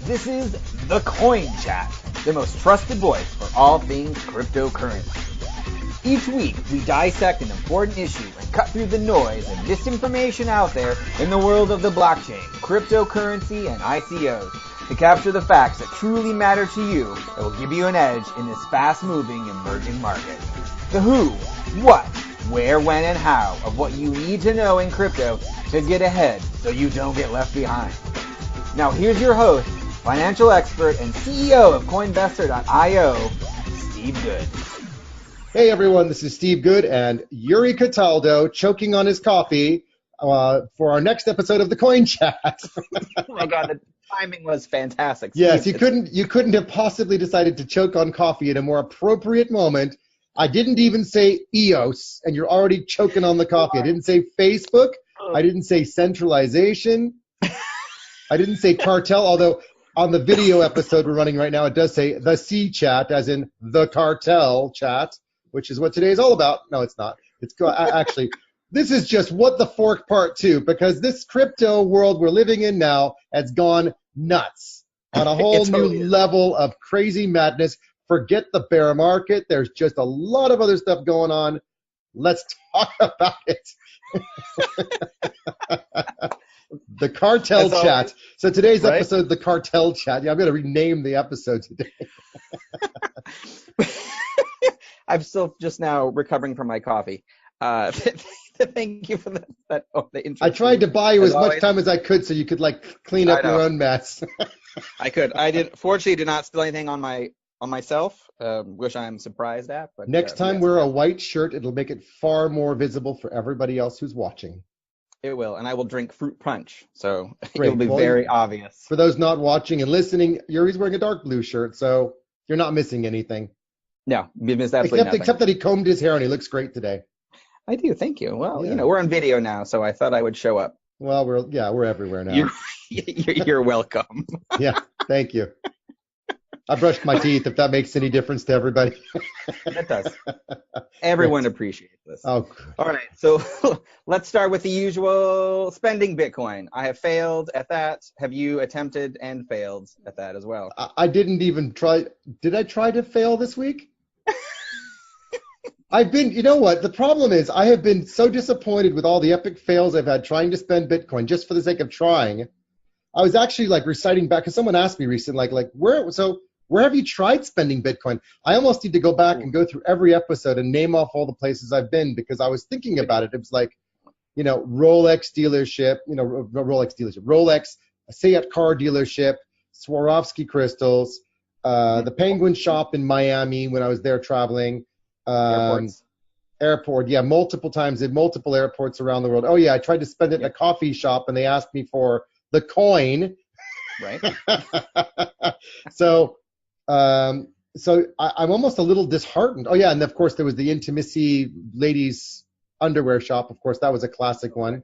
This is the Coin Chat, the most trusted voice for all things cryptocurrency. Each week, we dissect an important issue and cut through the noise and misinformation out there in the world of the blockchain, cryptocurrency, and ICOs to capture the facts that truly matter to you that will give you an edge in this fast-moving emerging market. The who, what, where, when, and how of what you need to know in crypto to get ahead so you don't get left behind. Now here's your host, financial expert and CEO of Coinvestor.io, Steve Good. Hey everyone, this is Steve Good and Yuri Cataldo choking on his coffee for our next episode of the Coin Chat. Oh my God, the timing was fantastic. Yes, you couldn't have possibly decided to choke on coffee at a more appropriate moment. I didn't even say EOS, and you're already choking on the coffee. I didn't say Facebook. I didn't say centralization. I didn't say cartel, although on the video episode we're running right now, it does say the C chat, as in the cartel chat, which is what today is all about. No, it's not. Actually, this is just What the Fork Part 2, because this crypto world we're living in now has gone nuts on a whole new level of crazy madness. Forget the bear market. There's just a lot of other stuff going on. Let's talk about it. The cartel chat. So today's episode, the cartel chat. Yeah, I'm going to rename the episode today. I'm still just now recovering from my coffee. Thank you for the intro. I tried to buy you as much time as I could so you could clean up your own mess. I could. Fortunately, did not spill anything on myself, which I'm surprised at. But next time, wear a white shirt. It'll make it far more visible for everybody else who's watching. It will, and I will drink fruit punch, so it'll be very obvious. For those not watching and listening, Yuri's wearing a dark blue shirt, so you're not missing anything. No, you missed absolutely nothing. Except that he combed his hair and he looks great today. I do, thank you. Well, we're on video now, so I thought I would show up. Well, we're everywhere now. You're welcome. Yeah, thank you. I brushed my teeth, if that makes any difference to everybody. That does. Everyone appreciates this. Oh, good. All right, so let's start with the usual spending Bitcoin. I have failed at that. Have you attempted and failed at that as well? I didn't even try. Did I try to fail this week? You know what? The problem is I have been so disappointed with all the epic fails I've had trying to spend Bitcoin just for the sake of trying. I was actually reciting back, because someone asked me recently, where have you tried spending Bitcoin? I almost need to go back and go through every episode and name off all the places I've been, because I was thinking about it. It was Rolex dealership, Rolex, a Seat car dealership, Swarovski crystals, the Penguin shop in Miami when I was there traveling. Airport, yeah, multiple times in multiple airports around the world. Oh yeah, I tried to spend it in a coffee shop and they asked me for the coin. Right. So I'm almost a little disheartened. Oh yeah, and of course there was the Intimacy ladies underwear shop. Of course, that was a classic one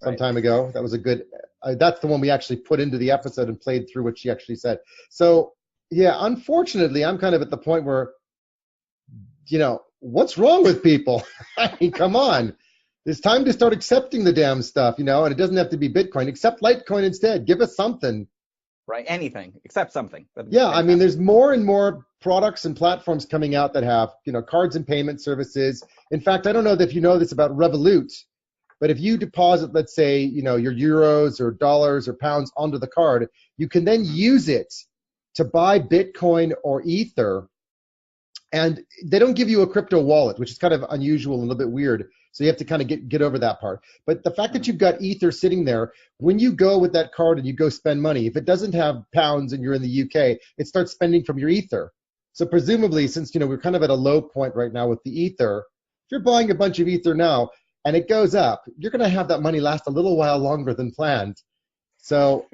some time ago. That was a good. That's the one we actually put into the episode and played through what she actually said. So yeah, unfortunately, I'm kind of at the point where, what's wrong with people? I mean, come on. It's time to start accepting the damn stuff, and it doesn't have to be Bitcoin. Accept Litecoin instead. Give us something. Right, anything, except something. Yeah, I mean, there's more and more products and platforms coming out that have, cards and payment services. In fact, I don't know if you know this about Revolut, but if you deposit, let's say, your euros or dollars or pounds onto the card, you can then use it to buy Bitcoin or Ether. And they don't give you a crypto wallet, which is kind of unusual and a little bit weird. So you have to kind of get over that part. But the fact that you've got Ether sitting there, when you go with that card and you go spend money, if it doesn't have pounds and you're in the UK, it starts spending from your Ether. So presumably, since we're kind of at a low point right now with the Ether, if you're buying a bunch of Ether now and it goes up, you're going to have that money last a little while longer than planned. So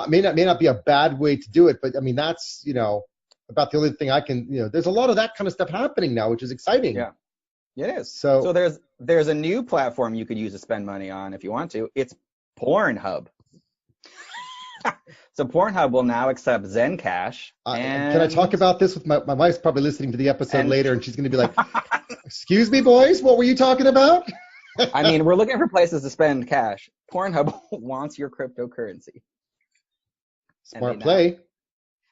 may not be a bad way to do it, but I mean that's about the only thing I can, there's a lot of that kind of stuff happening now, which is exciting. Yeah, it is. So there's a new platform you could use to spend money on if you want to. It's Pornhub. So Pornhub will now accept Zencash. Can I talk about this with my wife's probably listening to the episode later, and she's going to be like, excuse me, boys, what were you talking about? I mean, we're looking for places to spend cash. Pornhub wants your cryptocurrency. And Smart play.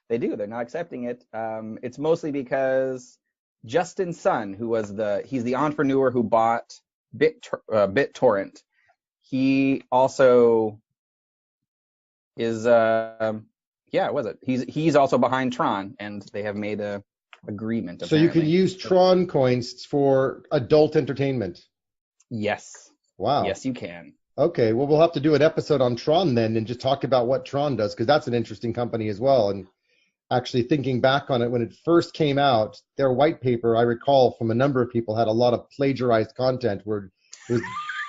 they do. They're not accepting it. It's mostly because Justin Sun, he's the entrepreneur who bought BitTorrent. He also is was it? He's also behind Tron, and they have made a agreement. So you can use Tron coins for adult entertainment. Yes. Wow. Yes, you can. Okay, well, we'll have to do an episode on Tron then and just talk about what Tron does, because that's an interesting company as well. And actually thinking back on it, when it first came out, their white paper, I recall from a number of people, had a lot of plagiarized content where it was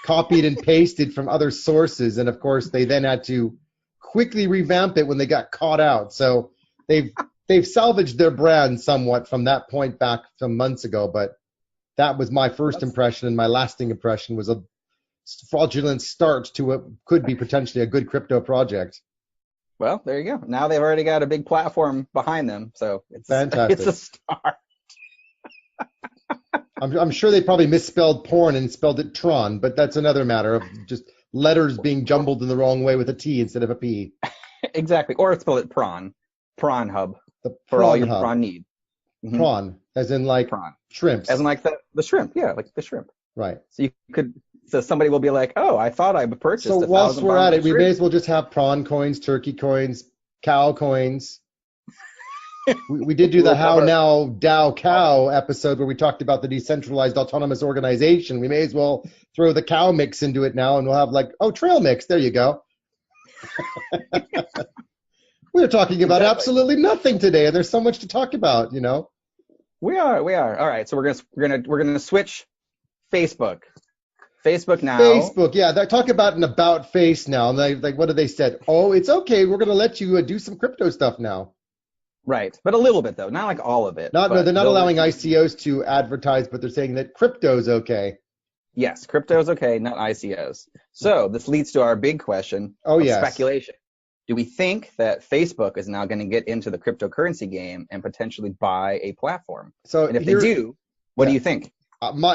copied and pasted from other sources. And of course, they then had to quickly revamp it when they got caught out. So they've salvaged their brand somewhat from that point back some months ago. But that was my first impression, and my lasting impression was a fraudulent start to what could be potentially a good crypto project. Well, there you go. Now they've already got a big platform behind them, so it's fantastic. It's a start. I'm sure they probably misspelled porn and spelled it Tron, but that's another matter of just letters being jumbled in the wrong way with a T instead of a P. Exactly, or spell it prawn hub For all your prawn need. Mm-hmm. Prawn, as in like prawn. Shrimps. As in like the shrimp, yeah, like the shrimp. Right. So somebody will be like, oh, I thought I purchased. So whilst we're at it, we may as well just have prawn coins, turkey coins, cow coins. we did do the How Now DAO Cow episode where we talked about the decentralized autonomous organization. We may as well throw the cow mix into it now, and we'll have trail mix. There you go. We're talking about absolutely nothing today, and there's so much to talk about, you know. We are. All right, so we're gonna switch Facebook. Facebook now. Facebook, yeah. They talk about an about face now. And what did they said? Oh, it's okay. We're going to let you do some crypto stuff now. Right. But a little bit, though. Not like all of it. No, they're not allowing ICOs to advertise, but they're saying that crypto's okay. Yes, crypto's okay, not ICOs. So this leads to our big question of speculation. Do we think that Facebook is now going to get into the cryptocurrency game and potentially buy a platform? So and if they do, what do you think?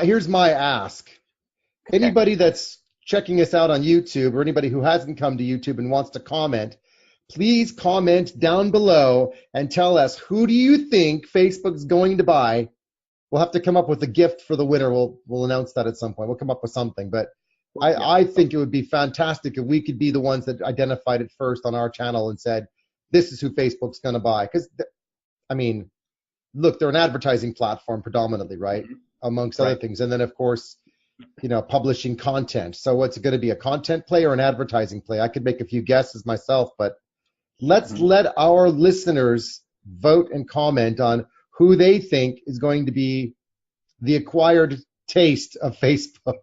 Here's my ask. Anybody that's checking us out on YouTube, or anybody who hasn't come to YouTube and wants to comment, please comment down below and tell us, who do you think Facebook's going to buy? We'll have to come up with a gift for the winner. We'll announce that at some point. We'll come up with something. But I think it would be fantastic if we could be the ones that identified it first on our channel and said, this is who Facebook's going to buy. Because, I mean, look, they're an advertising platform predominantly, right? Amongst other things. And then, of course, publishing content. So what's it going to be, a content play or an advertising play? I could make a few guesses myself, but let's let our listeners vote and comment on who they think is going to be the acquired taste of Facebook.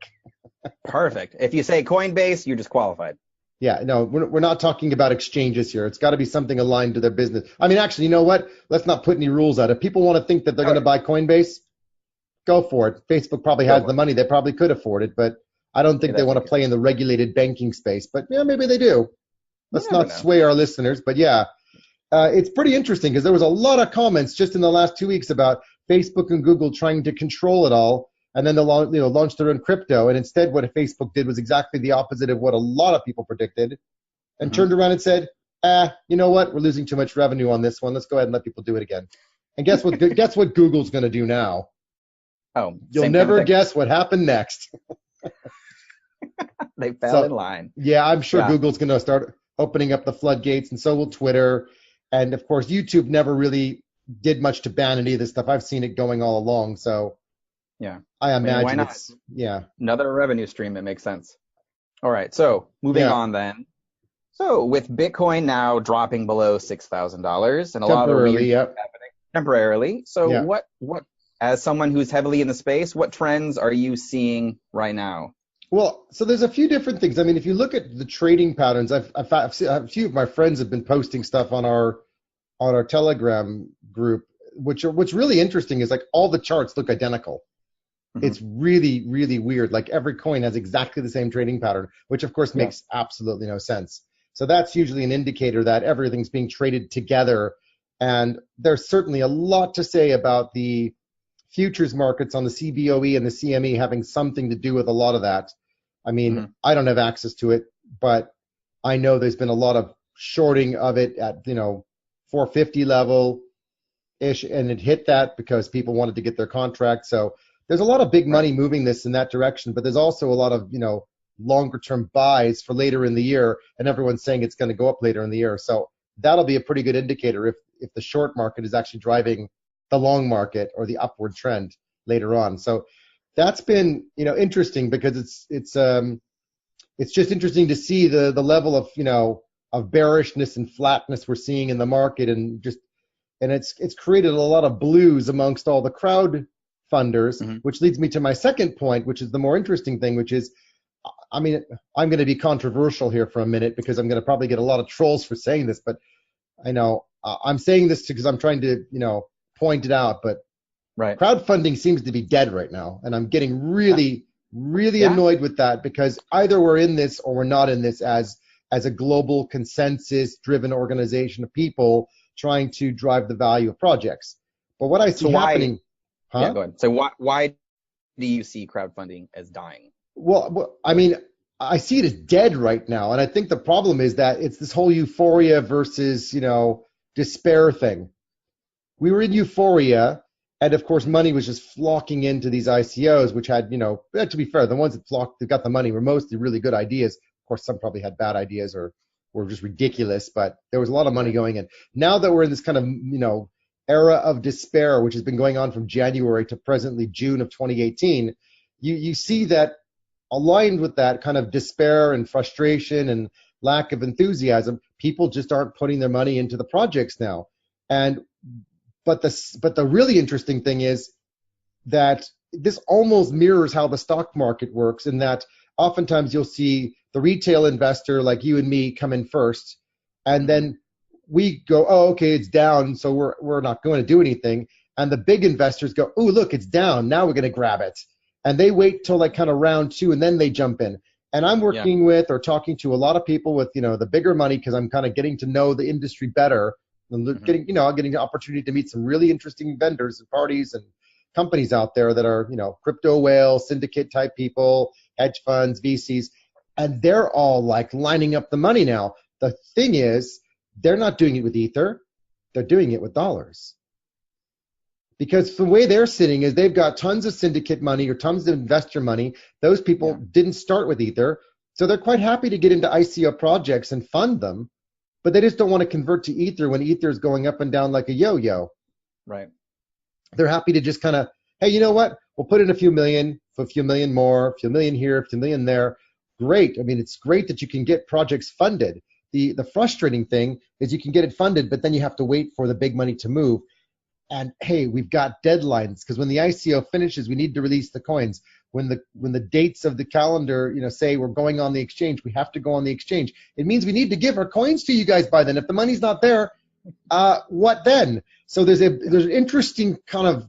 Perfect. If you say Coinbase, you're disqualified. Yeah, no, we're not talking about exchanges here. It's got to be something aligned to their business. I mean, actually, you know what? Let's not put any rules out. If people want to think that they're going to buy Coinbase, go for it. Facebook probably has the money. They probably could afford it, but I don't think they want to play in the regulated banking space. But yeah, maybe they do. Let's not sway our listeners. But yeah, it's pretty interesting because there was a lot of comments just in the last 2 weeks about Facebook and Google trying to control it all, and then they launched their own crypto. And instead, what Facebook did was exactly the opposite of what a lot of people predicted, and turned around and said, you know what? We're losing too much revenue on this one. Let's go ahead and let people do it again. And guess what? Guess what Google's going to do now? Oh, you'll never guess what happened next. They fell in line. Yeah, I'm sure Google's going to start opening up the floodgates, and so will Twitter. And of course, YouTube never really did much to ban any of this stuff. I've seen it going all along. So yeah, I imagine why not? Another revenue stream. It makes sense. All right. So moving on then. So with Bitcoin now dropping below $6,000 and a lot of weird stuff happening temporarily. So what as someone who's heavily in the space, what trends are you seeing right now? Well, so there's a few different things. I mean, if you look at the trading patterns, a few of my friends have been posting stuff on our Telegram group, what's really interesting is like all the charts look identical. It's really, really weird. Like every coin has exactly the same trading pattern, which of course makes absolutely no sense. So that's usually an indicator that everything's being traded together. And there's certainly a lot to say about the futures markets on the CBOE and the CME having something to do with a lot of that. I mean, I don't have access to it, but I know there's been a lot of shorting of it at, 450 level ish, and it hit that because people wanted to get their contract. So there's a lot of big money moving this in that direction, but there's also a lot of, longer term buys for later in the year, and everyone's saying it's going to go up later in the year. So that'll be a pretty good indicator if the short market is actually driving the long market or the upward trend later on. So that's been, interesting, because it's just interesting to see the level of, of bearishness and flatness we're seeing in the market, and it's created a lot of blues amongst all the crowd funders, which leads me to my second point, which is the more interesting thing, which is, I'm going to be controversial here for a minute, because I'm going to probably get a lot of trolls for saying this, but I know I'm saying this because I'm trying to, point it out, but crowdfunding seems to be dead right now, and I'm getting really annoyed with that, because either we're in this or we're not in this as a global consensus-driven organization of people trying to drive the value of projects. But what I see happening... Yeah, go ahead. So why do you see crowdfunding as dying? Well, I mean, I see it as dead right now, and I think the problem is that it's this whole euphoria versus, despair thing. We were in euphoria, and of course money was just flocking into these ICOs, which had, to be fair, the ones that got the money were mostly really good ideas. Of course, some probably had bad ideas or were just ridiculous, but there was a lot of money going in. Now that we're in this kind of, era of despair, which has been going on from January to presently June of 2018, you see that aligned with that kind of despair and frustration and lack of enthusiasm, people just aren't putting their money into the projects now. But the really interesting thing is that this almost mirrors how the stock market works, in that oftentimes you'll see the retail investor like you and me come in first, and then we go, oh, okay, it's down, so we're not going to do anything. And the big investors go, oh, look, it's down, now we're going to grab it. And they wait till like kind of round two, and then they jump in. And I'm working with or talking to a lot of people with, the bigger money, because I'm kind of getting to know the industry better, and getting the opportunity to meet some really interesting vendors and parties and companies out there that are, crypto whale, syndicate type people, hedge funds, VCs, and they're all like lining up the money now. The thing is, they're not doing it with Ether, they're doing it with dollars. Because the way they're sitting is they've got tons of syndicate money or tons of investor money. Those people didn't start with Ether, so they're quite happy to get into ICO projects and fund them, but they just don't want to convert to Ether when Ether is going up and down like a yo-yo. Right. They're happy to just kind of, hey, you know what? We'll put in a few million, a few million more, a few million here, a few million there. Great. I mean, it's great that you can get projects funded. The frustrating thing is you can get it funded, but then you have to wait for the big money to move. And hey, we've got deadlines, because when the ICO finishes, we need to release the coins. When the dates of the calendar, say we're going on the exchange, we have to go on the exchange. It means we need to give our coins to you guys by then. If the money's not there, what then? So there's an interesting kind of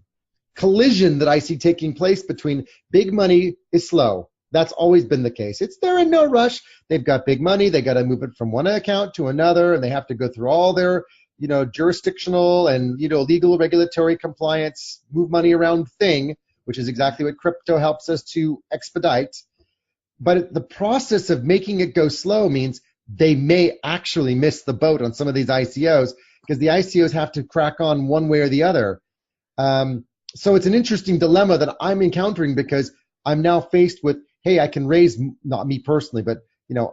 collision that I see taking place between big money is slow. That's always been the case. They're in no rush. They've got big money. They got to move it from one account to another, and they have to go through all their, jurisdictional and, legal regulatory compliance, move money around thing, which is exactly what crypto helps us to expedite. But the process of making it go slow means they may actually miss the boat on some of these ICOs, because the ICOs have to crack on one way or the other. So it's an interesting dilemma that I'm encountering, because I'm now faced with, hey, I can raise, not me personally, but,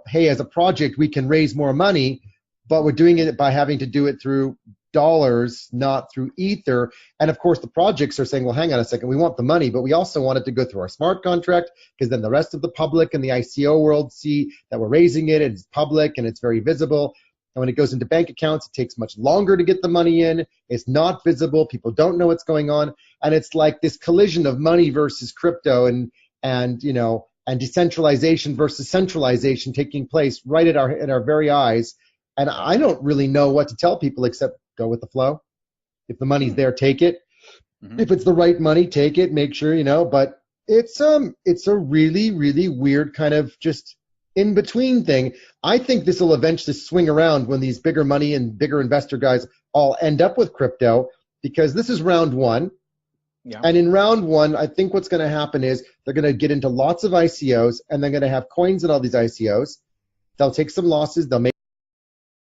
hey, as a project, we can raise more money, but we're doing it by having to do it through dollars, not through Ether. And of course, the projects are saying, well, hang on a second, we want the money, but we also want it to go through our smart contract, because then the rest of the public and the ICO world see that we're raising it, and it's public and it's very visible. And when it goes into bank accounts, it takes much longer to get the money in. It's not visible. People don't know what's going on. And it's like this collision of money versus crypto and decentralization versus centralization taking place right at our very eyes. And I don't really know what to tell people except go with the flow. If the money's there, take it. If it's the right money, take it. Make sure, but it's a really, really weird kind of just in between thing. I think this will eventually swing around when these bigger money and bigger investor guys all end up with crypto, because this is round one. Yeah. And in round one, I think what's going to happen is they're going to get into lots of ICOs, and they're going to have coins in all these ICOs. They'll take some losses. They'll make